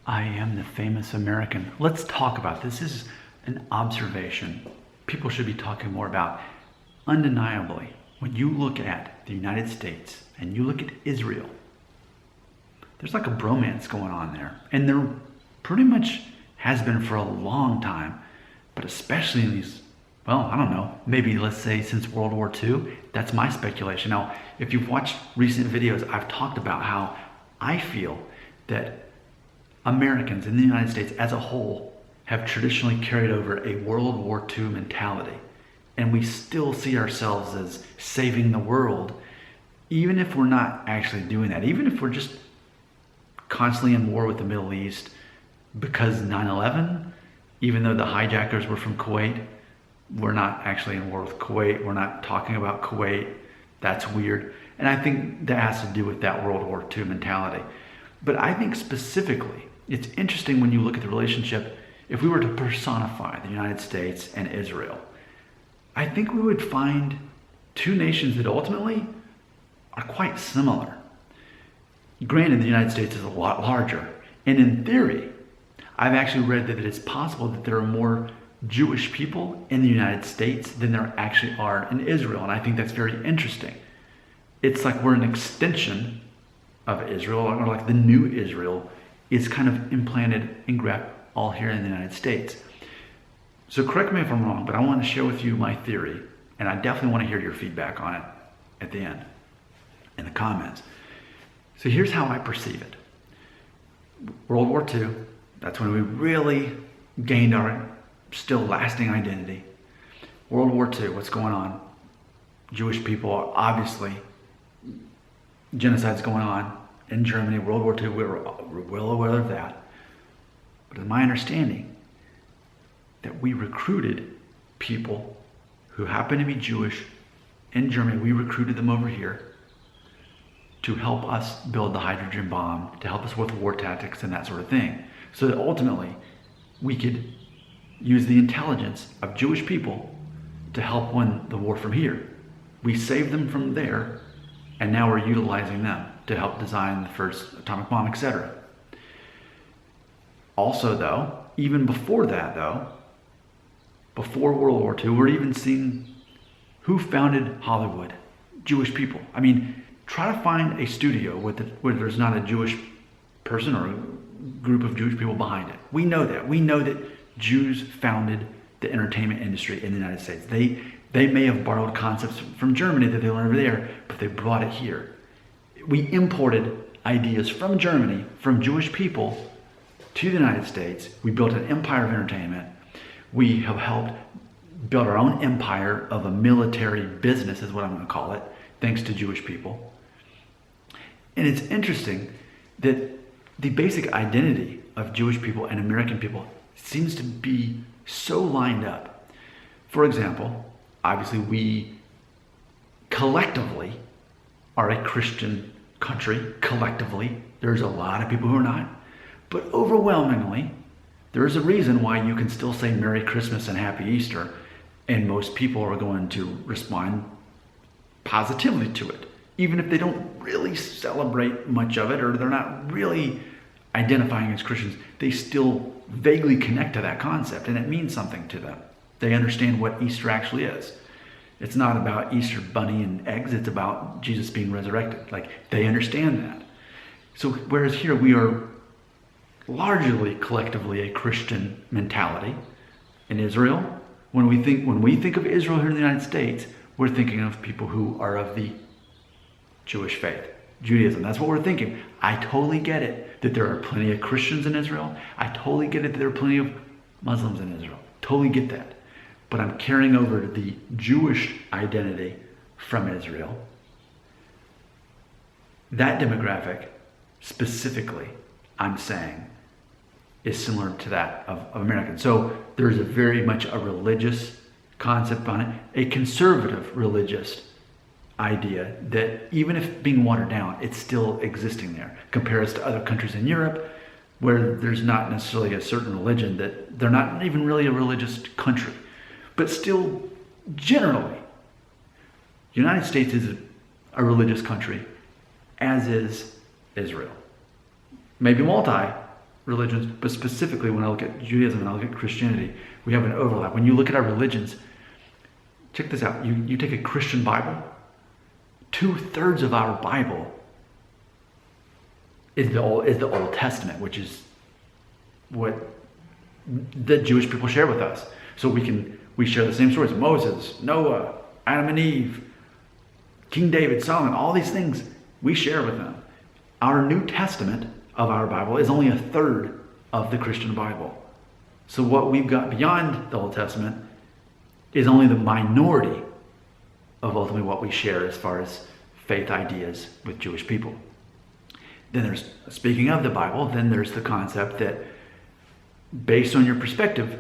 I am the famous American. Let's talk about this. This is an observation people should be talking more about. Undeniably, when you look at the United States and you look at Israel, there's like a bromance going on there. And there pretty much has been for a long time, but especially in these, well, I don't know, maybe let's say since World War II. That's my speculation. Now, if you've watched recent videos, I've talked about how I feel that Americans in the United States as a whole have traditionally carried over a World War II mentality. And we still see ourselves as saving the world, even if we're not actually doing that, even if we're just constantly in war with the Middle East because 9/11, even though the hijackers were from Kuwait, we're not actually in war with Kuwait. We're not talking about Kuwait. That's weird. And I think that has to do with that World War II mentality. But I think specifically, it's interesting when you look at the relationship, if we were to personify the United States and Israel, I think we would find two nations that ultimately are quite similar. Granted, the United States is a lot larger. And in theory, I've actually read that it's possible that there are more Jewish people in the United States than there actually are in Israel. And I think that's very interesting. It's like we're an extension of Israel, or like the new Israel is kind of implanted and grafted all here in the United States. So correct me if I'm wrong, but I want to share with you my theory, and I definitely want to hear your feedback on it at the end, in the comments. So here's how I perceive it. World War II, that's when we really gained our still lasting identity. World War II, what's going on? Jewish people are obviously, genocide's going on in Germany. World War II, we're well aware of that. But in my understanding, that we recruited people who happen to be Jewish in Germany. We recruited them over here to help us build the hydrogen bomb, to help us with war tactics and that sort of thing. So that ultimately we could use the intelligence of Jewish people to help win the war from here. We saved them from there, and now we're utilizing them to help design the first atomic bomb, etc. Also though, even before that though, before World War II, we're even seeing who founded Hollywood. Jewish people. I mean, try to find a studio where there's not a Jewish person or a group of Jewish people behind it. We know that. We know that Jews founded the entertainment industry in the United States. They may have borrowed concepts from Germany that they learned over there, but they brought it here. We imported ideas from Germany, from Jewish people, to the United States. We built an empire of entertainment. We have helped build our own empire of a military business, is what I'm going to call it, thanks to Jewish people. And it's interesting that the basic identity of Jewish people and American people seems to be so lined up. For example, obviously we collectively are a Christian country. Collectively, there's a lot of people who are not. But overwhelmingly, there is a reason why you can still say Merry Christmas and Happy Easter, and most people are going to respond positively to it. Even if they don't really celebrate much of it, or they're not really identifying as Christians, they still vaguely connect to that concept, and it means something to them. They understand what Easter actually is. It's not about Easter bunny and eggs, it's about Jesus being resurrected. Like, they understand that. So whereas here we are largely collectively a Christian mentality. In Israel, when we think of Israel here in the United States, we're thinking of people who are of the Jewish faith, Judaism. That's what we're thinking. I totally get it that there are plenty of Christians in Israel. I totally get it that there are plenty of Muslims in Israel. Totally get that. But I'm carrying over the Jewish identity from Israel. That demographic, specifically, I'm saying, is similar to that of Americans. So there's a very much a religious concept on it, a conservative religious idea that even if being watered down, it's still existing there. Compares to other countries in Europe where there's not necessarily a certain religion, that they're not even really a religious country. But still, generally, the United States is a religious country, as is Israel. Maybe multi, religions, but specifically when I look at Judaism and I look at Christianity, we have an overlap. When you look at our religions, check this out. You take a Christian Bible, 2/3 of our Bible is the Old Testament, which is what the Jewish people share with us. So we share the same stories: Moses, Noah, Adam and Eve, King David, Solomon, all these things we share with them. Our New Testament of our Bible is only 1/3 of the Christian Bible. So what we've got beyond the Old Testament is only the minority of ultimately what we share as far as faith ideas with Jewish people. Then there's, speaking of the Bible, then there's the concept that based on your perspective,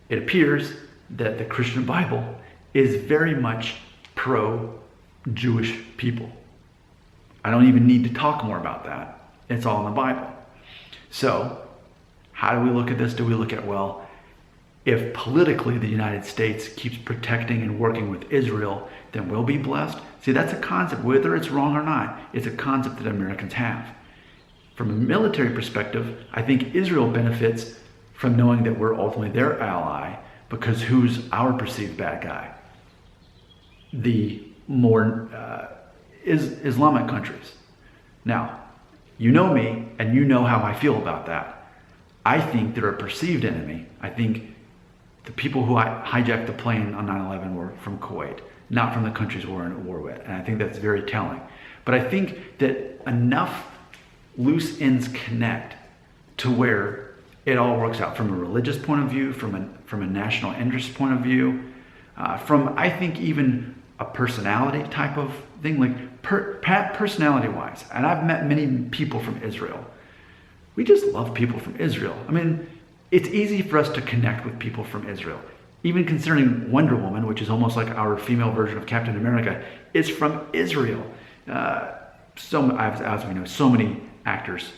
it appears that the Christian Bible is very much pro-Jewish people. I don't even need to talk more about that. It's all in the Bible. So, how do we look at this? Do we look at, well, if politically the United States keeps protecting and working with Israel, then we'll be blessed? See, that's a concept, whether it's wrong or not. It's a concept that Americans have. From a military perspective, I think Israel benefits from knowing that we're ultimately their ally, because who's our perceived bad guy? The more Islamic countries. Now, you know me, and you know how I feel about that. I think they're a perceived enemy. I think the people who hijacked the plane on 9/11 were from Kuwait, not from the countries we're in war with. And I think that's very telling. But I think that enough loose ends connect to where it all works out from a religious point of view, from a national interest point of view, from, I think, even a personality type of thing, like personality-wise. And I've met many people from Israel. We just love people from Israel. I mean, it's easy for us to connect with people from Israel. Even considering Wonder Woman, which is almost like our female version of Captain America, is from Israel. As we know, so many actors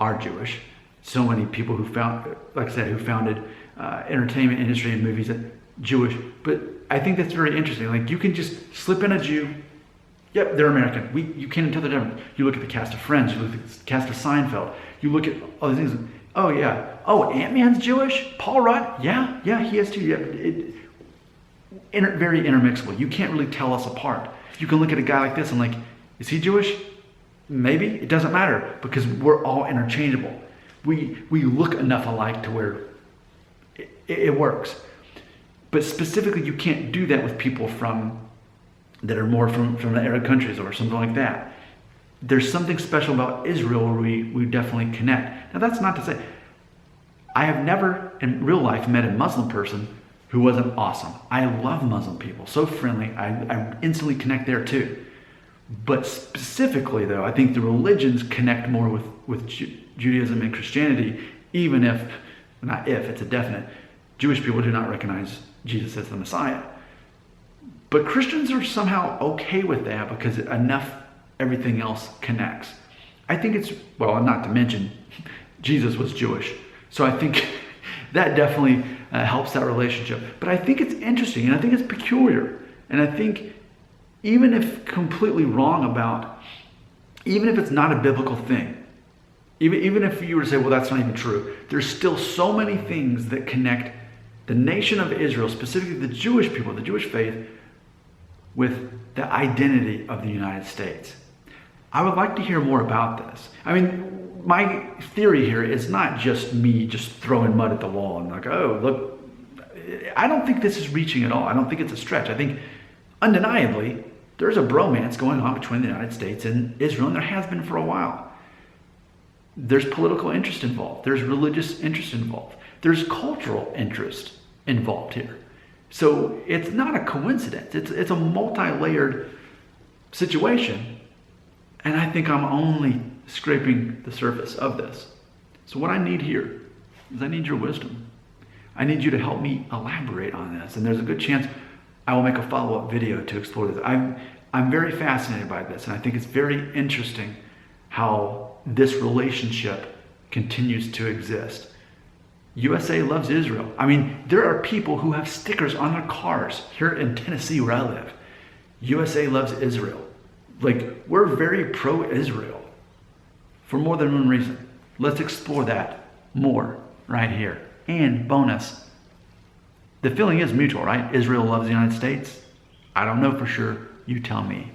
are Jewish. So many people who founded entertainment industry and movies are Jewish. But I think that's very interesting. Like, you can just slip in a Jew. Yep, they're American. You can't tell the difference. You look at the cast of Friends. You look at the cast of Seinfeld. You look at all these things. Oh yeah. Oh, Ant-Man's Jewish. Paul Rudd. Yeah, he is too. Yeah, very intermixable. You can't really tell us apart. You can look at a guy like this and like, is he Jewish? Maybe. It doesn't matter, because we're all interchangeable. We look enough alike to where it works. But specifically, you can't do that with people that are more from the Arab countries or something like that. There's something special about Israel where we definitely connect. Now, that's not to say, I have never in real life met a Muslim person who wasn't awesome. I love Muslim people, so friendly. I instantly connect there too. But specifically, though, I think the religions connect more with Judaism and Christianity, even if, not if, it's a definite, Jewish people do not recognize Jesus as the Messiah. But Christians are somehow okay with that because everything else connects. I think it's, well, not to mention, Jesus was Jewish. So I think that definitely helps that relationship. But I think it's interesting, and I think it's peculiar. And I think even if completely wrong about, even if it's not a biblical thing, even if you were to say, well, that's not even true, there's still so many things that connect the nation of Israel, specifically the Jewish people, the Jewish faith, with the identity of the United States. I would like to hear more about this. I mean, my theory here is not just me just throwing mud at the wall and like, oh, look, I don't think this is reaching at all. I don't think it's a stretch. I think undeniably there's a bromance going on between the United States and Israel, and there has been for a while. There's political interest involved. There's religious interest involved. There's cultural interest involved here. So it's not a coincidence. It's a multi-layered situation. And I think I'm only scraping the surface of this. So what I need here is I need your wisdom. I need you to help me elaborate on this. And there's a good chance I will make a follow-up video to explore this. I'm very fascinated by this, and I think it's very interesting how this relationship continues to exist. USA loves Israel. I mean, there are people who have stickers on their cars here in Tennessee where I live. USA loves Israel. Like, we're very pro-Israel for more than one reason. Let's explore that more right here. And bonus, the feeling is mutual, right? Israel loves the United States. I don't know for sure. You tell me.